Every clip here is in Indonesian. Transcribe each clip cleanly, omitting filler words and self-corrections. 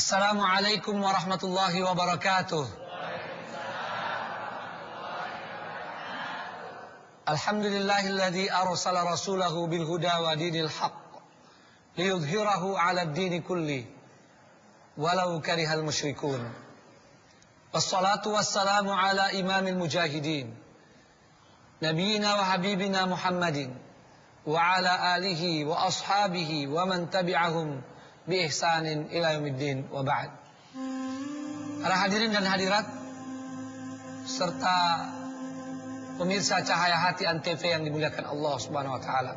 Assalamualaikum warahmatullahi wabarakatuh. Alhamdulillahilladzi arsala rasulahu bil huda wa dinil haqq liyudhhirahu 'ala ad-dini kulli walau karihal musyrikun. Wassalatu wassalamu ala imamil mujahidin nabiyina wa habibina Muhammadin wa ala alihi wa ashabihi wa man tabi'ahum bi ihsanin ila yaumiddin wa ba'd. Para hadirin dan hadirat serta pemirsa Cahaya Hati Antv yang dimuliakan Allah Subhanahu wa taala.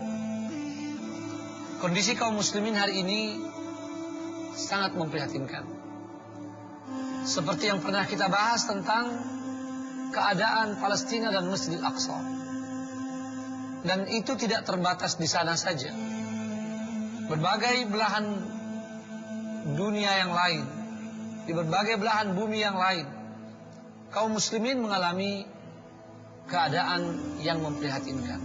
Kondisi kaum muslimin hari ini sangat memprihatinkan. Seperti yang pernah kita bahas tentang keadaan Palestina dan Masjidil Aqsa. Dan itu tidak terbatas di sana saja. Berbagai belahan dunia yang lain, di berbagai belahan bumi yang lain, kaum muslimin mengalami keadaan yang memprihatinkan.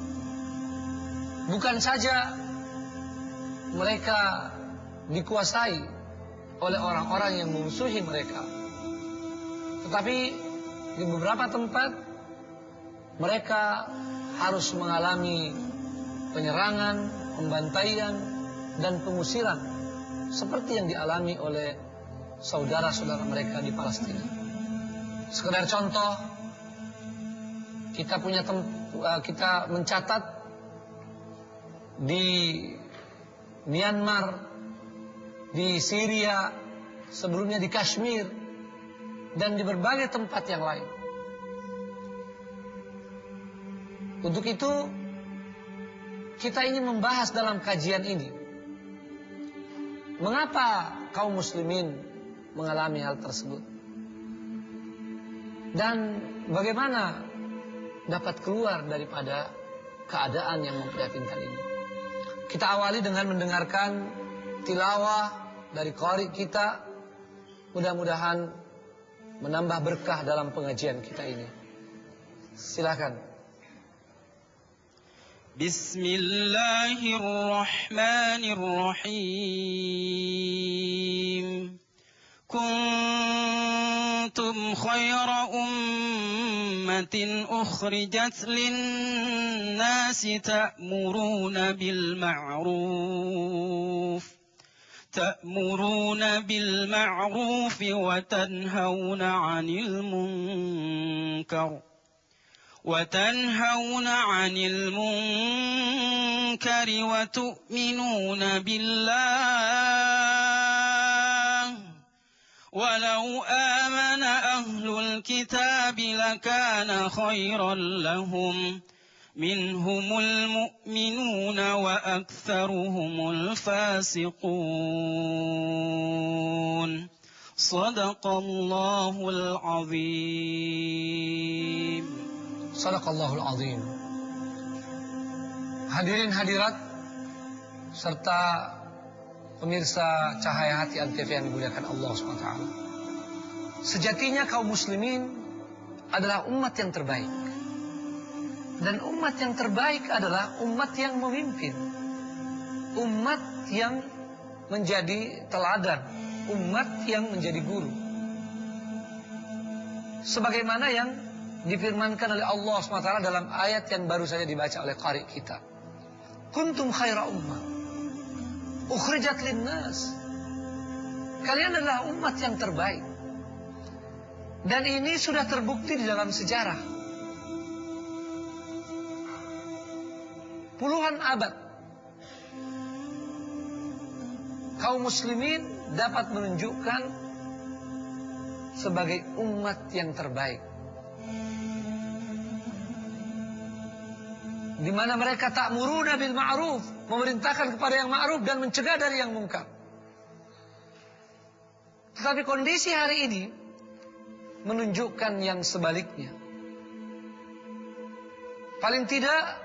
Bukan saja mereka dikuasai oleh orang-orang yang memusuhi mereka, tetapi di beberapa tempat mereka harus mengalami penyerangan, pembantaian, dan pengusiran seperti yang dialami oleh saudara-saudara mereka di Palestina. Sekedar contoh, kita mencatat di Myanmar, di Syria, sebelumnya di Kashmir, dan di berbagai tempat yang lain. Untuk itu, kita ingin membahas dalam kajian ini, mengapa kaum muslimin mengalami hal tersebut, dan bagaimana dapat keluar daripada keadaan yang memprihatinkan ini. Kita awali dengan mendengarkan tilawah dari qari kita. Mudah-mudahan menambah berkah dalam pengajian kita ini. Silakan. Bismillahirrahmanirrahim. Kuntum khayra ummatin ukhrijat lin-nasi ta'muruna bil ma'ruf wa tanhauna 'anil munkar wa tu'minuna billah. Walau amana ahlul kitab lakana khairan lahum minhumul mu'minuna wa aktsaruhumul fasiqun. Shadaqallahul azim. Shadaqallahul azim. Hadirin hadirat serta pemirsa Cahaya Hati Antv yang dimuliakan Allah SWT. Sejatinya kaum muslimin adalah umat yang terbaik. Dan umat yang terbaik adalah umat yang memimpin. Umat yang menjadi teladan. Umat yang menjadi guru. Sebagaimana yang difirmankan oleh Allah SWT dalam ayat yang baru saja dibaca oleh qari kita. Kuntum khaira ummah ukhrijat linnas. Kalian adalah umat yang terbaik. Dan ini sudah terbukti di dalam sejarah. Puluhan abad kaum muslimin dapat menunjukkan sebagai umat yang terbaik, di mana mereka ta'muruna bil ma'ruf, memerintahkan kepada yang ma'ruf dan mencegah dari yang mungkar. Tetapi kondisi hari ini menunjukkan yang sebaliknya. Paling tidak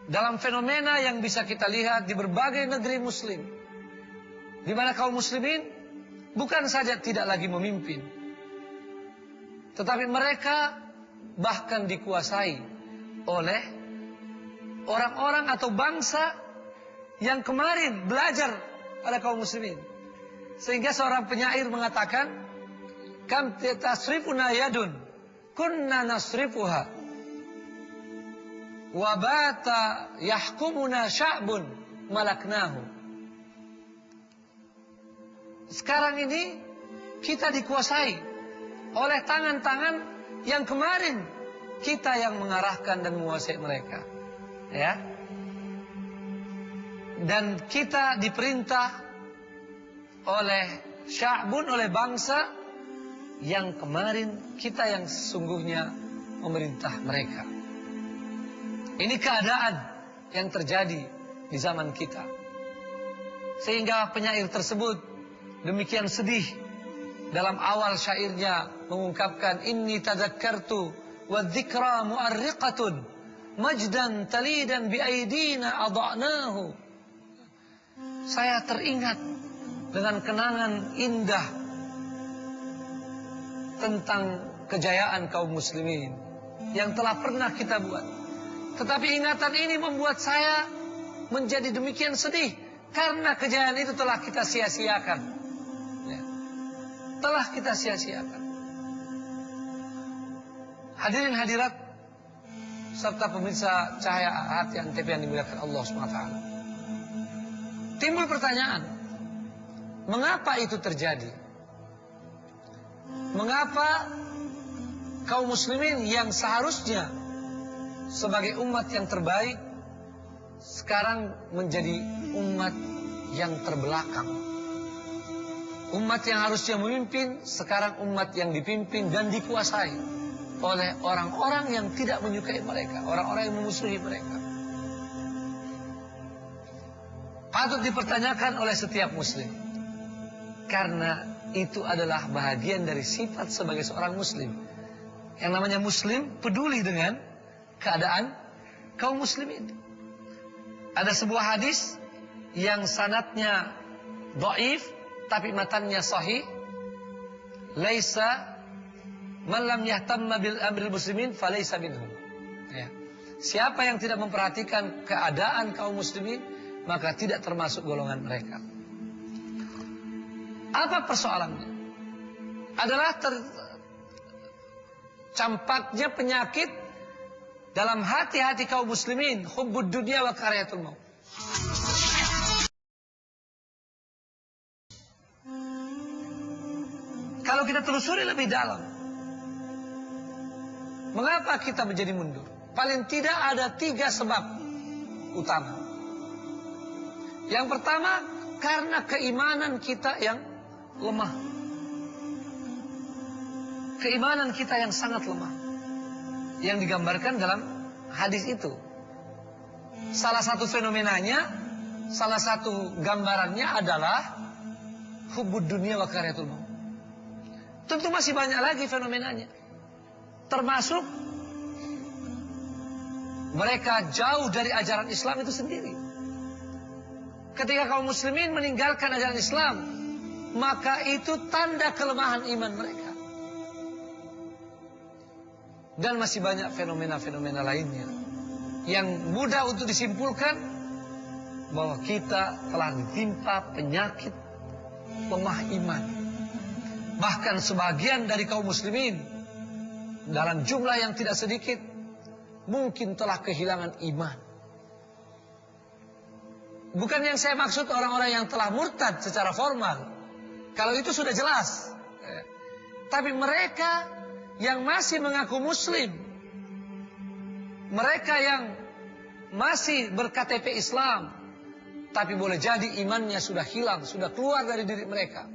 dalam fenomena yang bisa kita lihat di berbagai negeri muslim, di mana kaum muslimin bukan saja tidak lagi memimpin, tetapi mereka bahkan dikuasai oleh orang-orang atau bangsa yang kemarin belajar pada kaum muslimin. Sehingga seorang penyair mengatakan, kam tasrifuna yadun kunna nasrifuha wa bata yahkumuna sya'bun malaknahu. Sekarang ini kita dikuasai oleh tangan-tangan yang kemarin kita yang mengarahkan dan menguasai mereka, ya. Dan kita diperintah oleh sya'bun, oleh bangsa yang kemarin kita yang sesungguhnya memerintah mereka. Ini keadaan yang terjadi di zaman kita. Sehingga penyair tersebut demikian sedih dalam awal syairnya mengungkapkan, inni tadakkartu wa dzikra mu'arriqatun majdan talidan bi aidina adha'nahu. Saya teringat dengan kenangan indah tentang kejayaan kaum muslimin yang telah pernah kita buat. Tetapi ingatan ini membuat saya menjadi demikian sedih karena kejayaan itu telah kita sia-siakan, ya. Telah kita sia-siakan. Hadirin hadirat serta pemirsa Cahaya Hati Antv yang dimuliakan Allah SWT. Timbul pertanyaan, mengapa itu terjadi? Mengapa kaum muslimin yang seharusnya sebagai umat yang terbaik sekarang menjadi umat yang terbelakang? Umat yang harusnya memimpin sekarang umat yang dipimpin dan dikuasai oleh orang-orang yang tidak menyukai mereka, orang-orang yang memusuhi mereka. Patut dipertanyakan oleh setiap muslim, karena itu adalah bahagian dari sifat sebagai seorang muslim. Yang namanya muslim peduli dengan keadaan kaum muslimin. Ada sebuah hadis yang sanadnya dhaif tapi matannya sahih. Laisa man lam yahtamma bil amril muslimin falaysa minhum. Ya. Siapa yang tidak memperhatikan keadaan kaum muslimin, maka tidak termasuk golongan mereka. Apa persoalannya? Adalah tercampaknya penyakit dalam hati-hati kaum muslimin, hubbud dunya wa karahiyatul maut. Kalau kita telusuri lebih dalam, mengapa kita menjadi mundur? Paling tidak ada 3 sebab utama. Yang pertama, karena keimanan kita yang lemah. Keimanan kita yang sangat lemah, yang digambarkan dalam hadis itu. Salah satu fenomenanya, salah satu gambarannya adalah hubbud dunya wa karahiyatul maut. Tentu masih banyak lagi fenomenanya. Termasuk mereka jauh dari ajaran Islam itu sendiri. Ketika kaum muslimin meninggalkan ajaran Islam, maka itu tanda kelemahan iman mereka. Dan masih banyak fenomena-fenomena lainnya yang mudah untuk disimpulkan bahwa kita telah ditimpa penyakit lemah iman. Bahkan sebagian dari kaum muslimin dalam jumlah yang tidak sedikit mungkin telah kehilangan iman. Bukan yang saya maksud orang-orang yang telah murtad secara formal. Kalau itu sudah jelas. Tapi mereka yang masih mengaku muslim, mereka yang masih berKTP Islam, tapi boleh jadi imannya sudah hilang, sudah keluar dari diri mereka.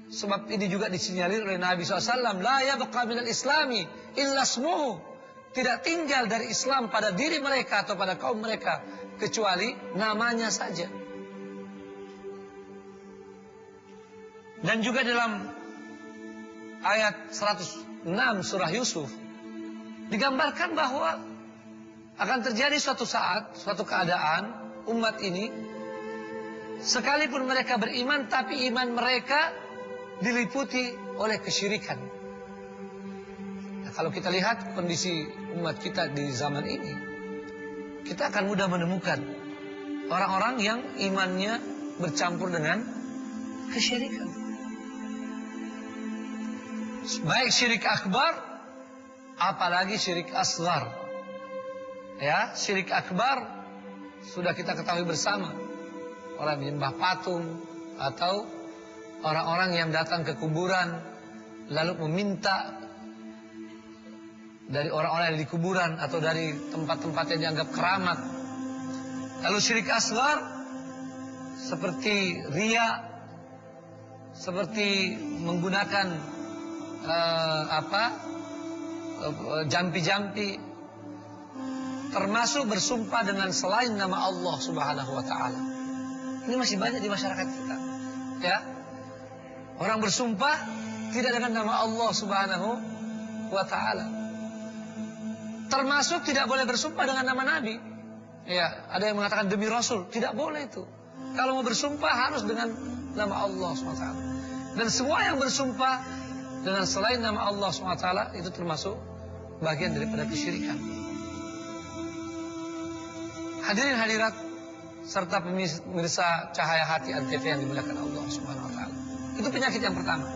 Sebab ini juga disinyalir oleh Nabi SAW, la yabqa minal islami illa ismuhu. Tidak tinggal dari Islam pada diri mereka atau pada kaum mereka, kecuali namanya saja. Dan juga dalam ayat 106 surah Yusuf digambarkan bahwa akan terjadi suatu saat, suatu keadaan umat ini sekalipun mereka beriman, tapi iman mereka diliputi oleh kesyirikan. Nah, kalau kita lihat kondisi umat kita di zaman ini, kita akan mudah menemukan orang-orang yang imannya bercampur dengan kesyirikan. Baik syirik akbar, apalagi syirik asghar. Ya, syirik akbar sudah kita ketahui bersama. Orang menyembah patung atau orang-orang yang datang ke kuburan lalu meminta dari orang-orang yang di kuburan atau dari tempat-tempat yang dianggap keramat. Lalu syirik asghar seperti riya, seperti menggunakan jampi-jampi, termasuk bersumpah dengan selain nama Allah Subhanahu wa taala. Ini masih banyak di masyarakat kita. Ya. Orang bersumpah tidak dengan nama Allah Subhanahu wa taala. Termasuk tidak boleh bersumpah dengan nama Nabi. Ya, ada yang mengatakan demi Rasul, tidak boleh itu. Kalau mau bersumpah harus dengan nama Allah SWT. Dan semua yang bersumpah dengan selain nama Allah SWT itu termasuk bagian daripada kesyirikan. Hadirin hadirat serta pemirsa Cahaya Hati Antv yang dimuliakan Allah Subhanahu wa taala. Itu penyakit yang pertama.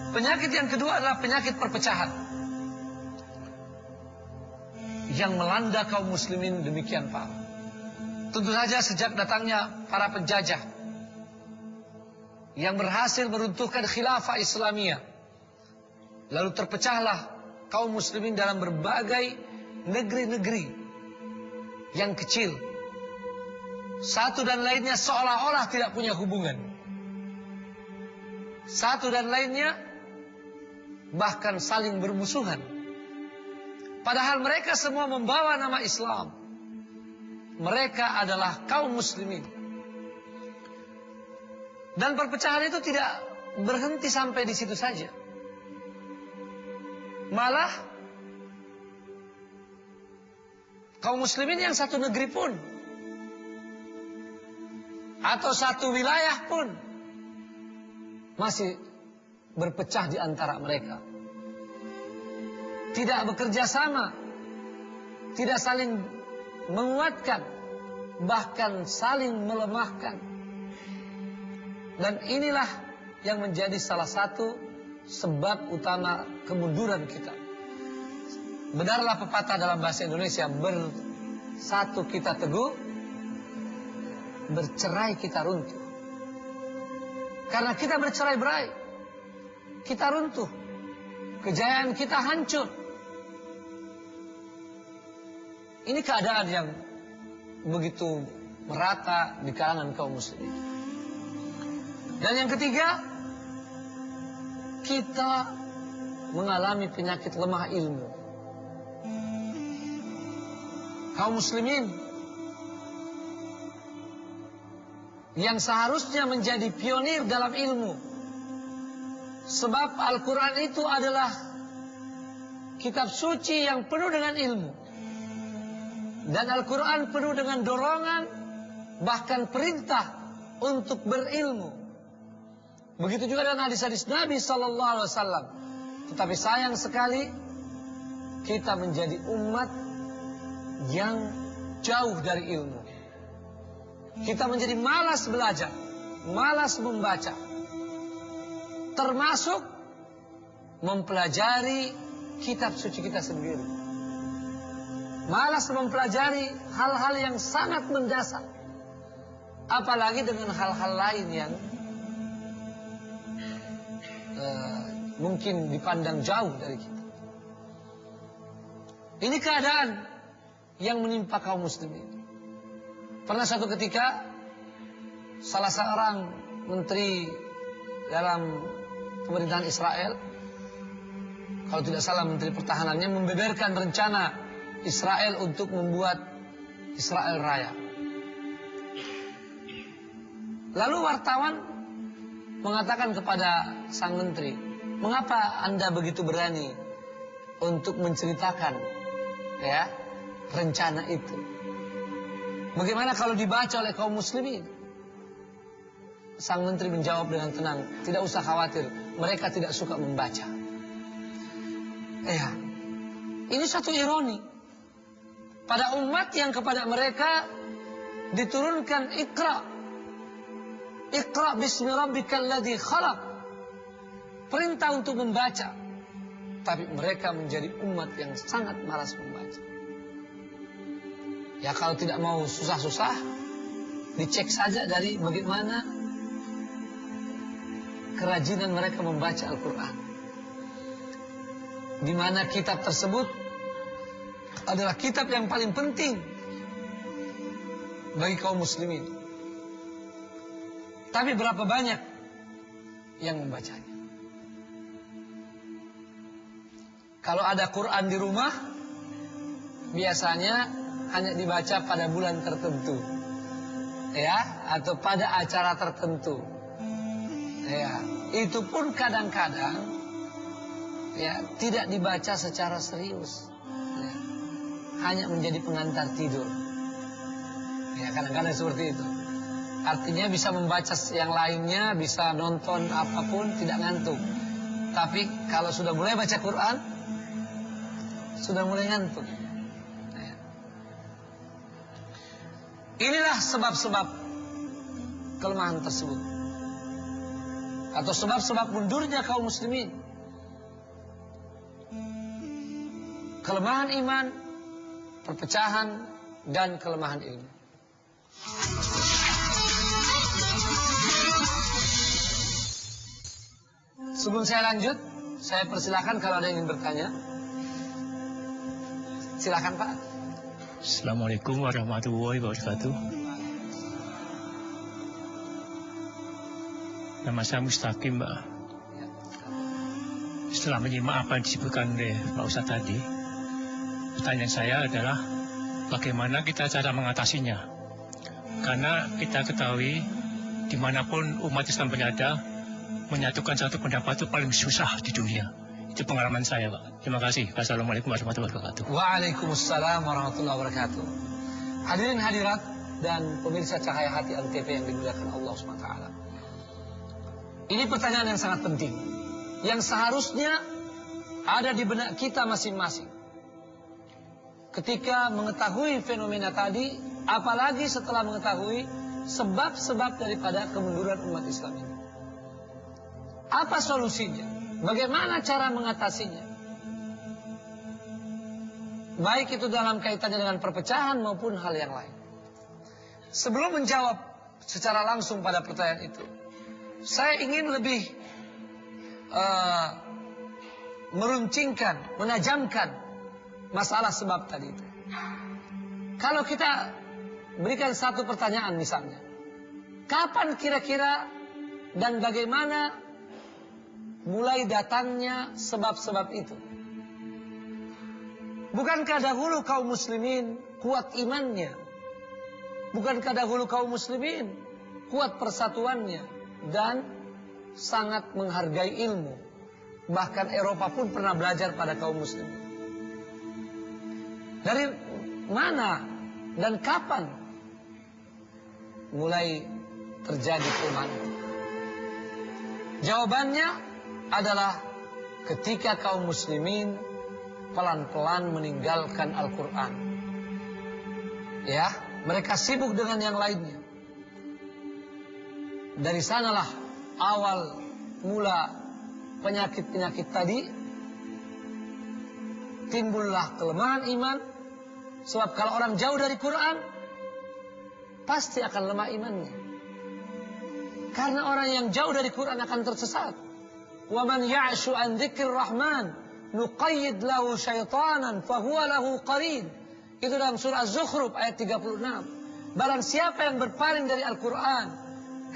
Penyakit yang kedua adalah penyakit perpecahan yang melanda kaum muslimin demikian parah. Tentu saja sejak datangnya para penjajah yang berhasil meruntuhkan khilafah Islamiyah, lalu terpecahlah kaum muslimin dalam berbagai negeri-negeri yang kecil. Satu dan lainnya seolah-olah tidak punya hubungan. Satu dan lainnya bahkan saling bermusuhan. Padahal mereka semua membawa nama Islam. Mereka adalah kaum muslimin. Dan perpecahan itu tidak berhenti sampai di situ saja. Malah kaum muslimin yang satu negeri pun atau satu wilayah pun masih berpecah di antara mereka. Tidak bekerja sama, tidak saling menguatkan, bahkan saling melemahkan. Dan inilah yang menjadi salah satu sebab utama kemunduran kita. Benarlah pepatah dalam bahasa Indonesia, bersatu kita teguh, bercerai kita runtuh. Karena kita bercerai-berai, kita runtuh, kejayaan kita hancur. Ini keadaan yang begitu merata di kalangan kaum muslimin. Dan yang ketiga, kita mengalami penyakit lemah ilmu. Kaum muslimin yang seharusnya menjadi pionir dalam ilmu. Sebab Al-Quran itu adalah kitab suci yang penuh dengan ilmu. Dan Al-Quran penuh dengan dorongan, bahkan perintah untuk berilmu. Begitu juga dengan hadis-hadis Nabi SAW. Tetapi sayang sekali, kita menjadi umat yang jauh dari ilmu. Kita menjadi malas belajar, malas membaca. Termasuk mempelajari kitab suci kita sendiri. Malas mempelajari hal-hal yang sangat mendasar. Apalagi dengan hal-hal lain yang mungkin dipandang jauh dari kita. Ini keadaan yang menimpa kaum muslimin. Pernah suatu ketika salah seorang menteri dalam pemerintahan Israel, kalau tidak salah menteri pertahanannya, membeberkan rencana Israel untuk membuat Israel Raya. Lalu wartawan mengatakan kepada sang menteri, mengapa Anda begitu berani untuk menceritakan rencana itu? Bagaimana kalau dibaca oleh kaum muslimin? Sang menteri menjawab dengan tenang, tidak usah khawatir, mereka tidak suka membaca. Ini satu ironi. Pada umat yang kepada mereka diturunkan Iqra. Iqra bismi rabbikal ladzi khalaq. Perintah untuk membaca. Tapi mereka menjadi umat yang sangat malas membaca. Ya kalau tidak mau susah-susah, dicek saja dari bagaimana kerajinan mereka membaca Al-Quran. Di mana kitab tersebut adalah kitab yang paling penting bagi kaum muslimin. Tapi berapa banyak yang membacanya? Kalau ada Quran di rumah, biasanya hanya dibaca pada bulan tertentu, ya, atau pada acara tertentu, ya. Itu pun kadang-kadang, ya, tidak dibaca secara serius, ya. Hanya menjadi pengantar tidur, ya, kadang-kadang seperti itu. Artinya bisa membaca yang lainnya, bisa nonton apapun, tidak ngantuk. Tapi kalau sudah mulai baca Quran, sudah mulai ngantuk. Inilah sebab-sebab kelemahan tersebut, atau sebab-sebab mundurnya kaum muslimin. Kelemahan iman, perpecahan, dan kelemahan ilmu. Sebelum saya lanjut, saya persilakan kalau ada yang ingin bertanya. Silakan Pak. Assalamualaikum warahmatullahi wabarakatuh. Nama saya Mustaqim, Mbak. Setelah menyimak apa yang disebutkan oleh Pak Ustadz tadi, pertanyaan saya adalah bagaimana kita cara mengatasinya? Karena kita ketahui dimanapun umat Islam berada, menyatukan satu pendapat itu paling susah di dunia. Itu pengalaman saya, Pak. Terima kasih. Wassalamualaikum warahmatullahi wabarakatuh. Waalaikumsalam warahmatullahi wabarakatuh. Hadirin hadirat dan pemirsa Cahaya Hati Antv yang dimuliakan Allah SWT. Ini pertanyaan yang sangat penting, yang seharusnya ada di benak kita masing-masing. Ketika mengetahui fenomena tadi, apalagi setelah mengetahui sebab-sebab daripada kemunduran umat Islam ini. Apa solusinya? Bagaimana cara mengatasinya? Baik itu dalam kaitannya dengan perpecahan maupun hal yang lain. Sebelum menjawab secara langsung pada pertanyaan itu, saya ingin lebih meruncingkan, menajamkan masalah sebab tadi itu. Kalau kita berikan satu pertanyaan misalnya, kapan kira-kira dan bagaimana mulai datangnya sebab-sebab itu? Bukankah dahulu kaum muslimin kuat imannya? Bukankah dahulu kaum muslimin kuat persatuannya dan sangat menghargai ilmu? Bahkan Eropa pun pernah belajar pada kaum muslimin. Dari mana dan kapan mulai terjadi kelemahan? Jawabannya adalah ketika kaum muslimin pelan-pelan meninggalkan Al-Quran. Ya, mereka sibuk dengan yang lainnya. Dari sanalah awal mula penyakit-penyakit tadi. Timbullah kelemahan iman. Sebab kalau orang jauh dari Quran, pasti akan lemah imannya. Karena orang yang jauh dari Quran akan tersesat. وَمَنْ يَعْشُ عَنْ ذِكْرِ الرَّحْمَنِ نُقَيِّدْ لَهُ شَيْطَانًا فَهُوَ لَهُ قَرِينٌ. Itu dalam surah Az-Zukhruf ayat 36. Barang siapa yang berpaling dari Al-Quran,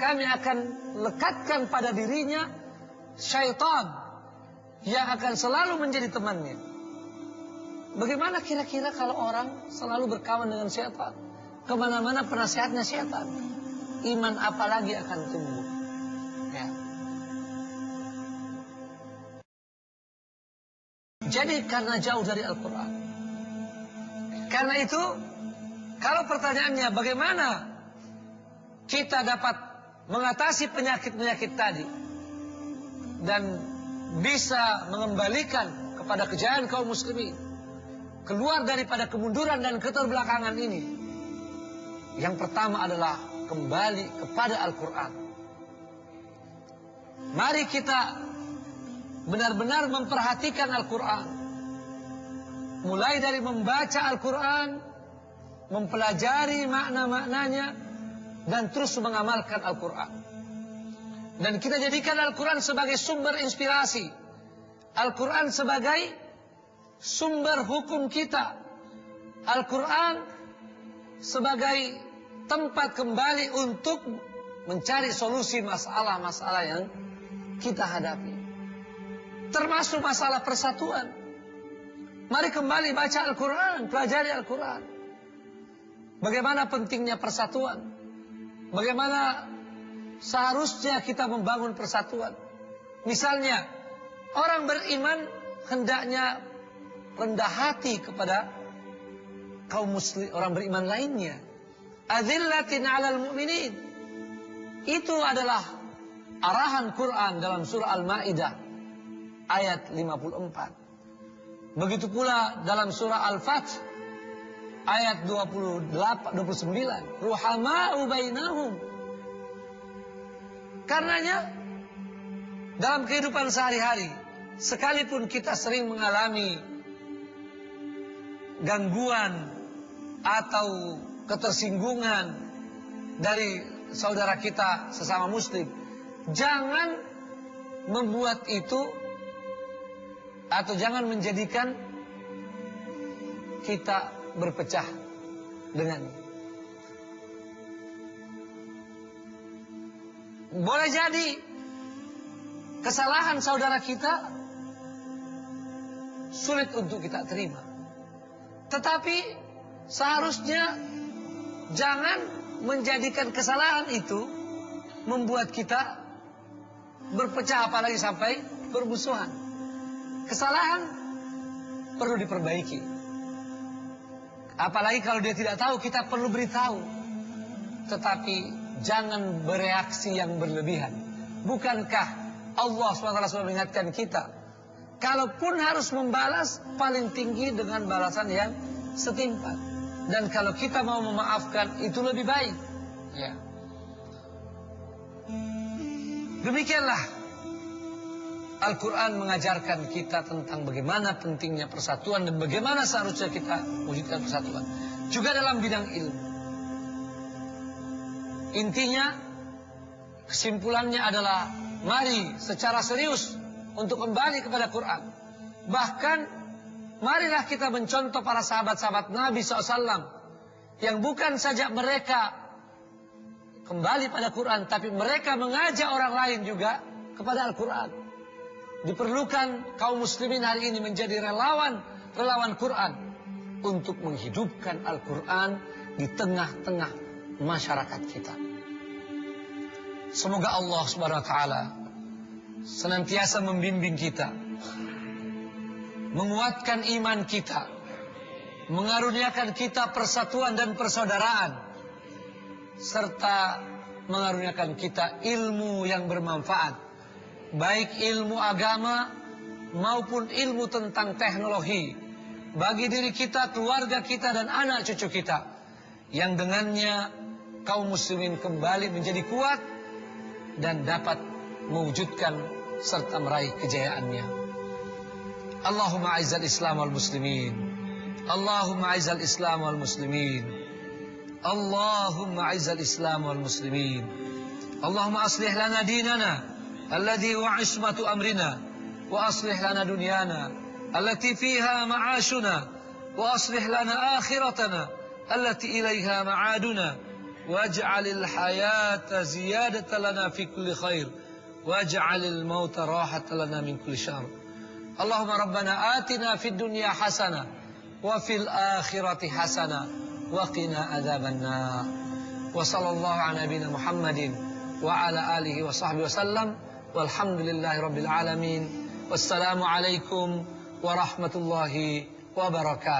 kami akan lekatkan pada dirinya syaitan yang akan selalu menjadi temannya. Bagaimana kira-kira kalau orang selalu berkawan dengan syaitan? Kemana-mana penasihatnya syaitan. Iman apalagi akan tumbuh? Ya. Jadi karena jauh dari Al-Quran. Karena itu, kalau pertanyaannya bagaimana kita dapat mengatasi penyakit-penyakit tadi dan bisa mengembalikan kepada kejayaan kaum muslimin, keluar daripada kemunduran dan keterbelakangan ini, yang pertama adalah kembali kepada Al-Quran. Mari kita benar-benar memperhatikan Al-Quran. Mulai dari membaca Al-Quran, mempelajari makna-maknanya, dan terus mengamalkan Al-Quran. Dan kita jadikan Al-Quran sebagai sumber inspirasi. Al-Quran sebagai sumber hukum kita. Al-Quran sebagai tempat kembali untuk mencari solusi masalah-masalah yang kita hadapi. Termasuk masalah persatuan. Mari kembali baca Al-Quran, pelajari Al-Quran. Bagaimana pentingnya persatuan. Bagaimana seharusnya kita membangun persatuan. Misalnya, orang beriman hendaknya rendah hati kepada kaum muslim, orang beriman lainnya. Adzillatin 'alal mu'minin. Itu adalah arahan Quran dalam surah Al-Maidah ayat 54. Begitu pula dalam surah Al-Fath ayat 29, ruhama'u bainahum. Karenanya dalam kehidupan sehari-hari, sekalipun kita sering mengalami gangguan atau ketersinggungan dari saudara kita sesama muslim, jangan membuat itu atau jangan menjadikan kita berpecah dengannya. Boleh jadi kesalahan saudara kita sulit untuk kita terima, tetapi seharusnya jangan menjadikan kesalahan itu membuat kita berpecah, apalagi sampai bermusuhan. Kesalahan perlu diperbaiki. Apalagi kalau dia tidak tahu, kita perlu beritahu. Tetapi jangan bereaksi yang berlebihan. Bukankah Allah SWT sudah mengingatkan kita, kalaupun harus membalas, paling tinggi dengan balasan yang setimpal. Dan kalau kita mau memaafkan, itu lebih baik. Ya. Demikianlah Al-Quran mengajarkan kita tentang bagaimana pentingnya persatuan dan bagaimana seharusnya kita wujudkan persatuan. Juga dalam bidang ilmu. Intinya, kesimpulannya adalah mari secara serius untuk kembali kepada Quran. Bahkan marilah kita mencontoh para sahabat-sahabat Nabi SAW yang bukan saja mereka kembali pada Quran, tapi mereka mengajak orang lain juga kepada Al-Quran. Diperlukan kaum muslimin hari ini menjadi relawan Quran untuk menghidupkan Al-Quran di tengah-tengah masyarakat kita. Semoga Allah Subhanahu wa taala senantiasa membimbing kita, menguatkan iman kita, mengaruniakan kita persatuan dan persaudaraan, serta mengaruniakan kita ilmu yang bermanfaat, baik ilmu agama maupun ilmu tentang teknologi, bagi diri kita, keluarga kita, dan anak cucu kita, yang dengannya kaum muslimin kembali menjadi kuat dan dapat mewujudkan serta meraih kejayaannya. Allahumma a'izzal Islam wal muslimin, Allahumma a'izzal Islam wal muslimin, Allahumma a'izzal Islam wal muslimin, Allahumma aslih lana dinana alladhi wa ismatu amrina, wa aslih lana dunyana allati fiha ma'ashuna, wa aslih lana akhiratana allati ilaiha ma'aduna, waj'alil hayata ziyadatan lana fi kulli khair, waj'alil mauta rahatan lana min kulli syarr. Allahumma rabbana atina fid dunya hasanah wa fil akhirati hasanah wa qina adzabannar. Wa sallallahu ala nabiyyina Muhammadin wa ala alihi wa sahbihi wasallam. Walhamdulillahi rabbil alamin. Wassalamu alaikum warahmatullahi wabarakatuh.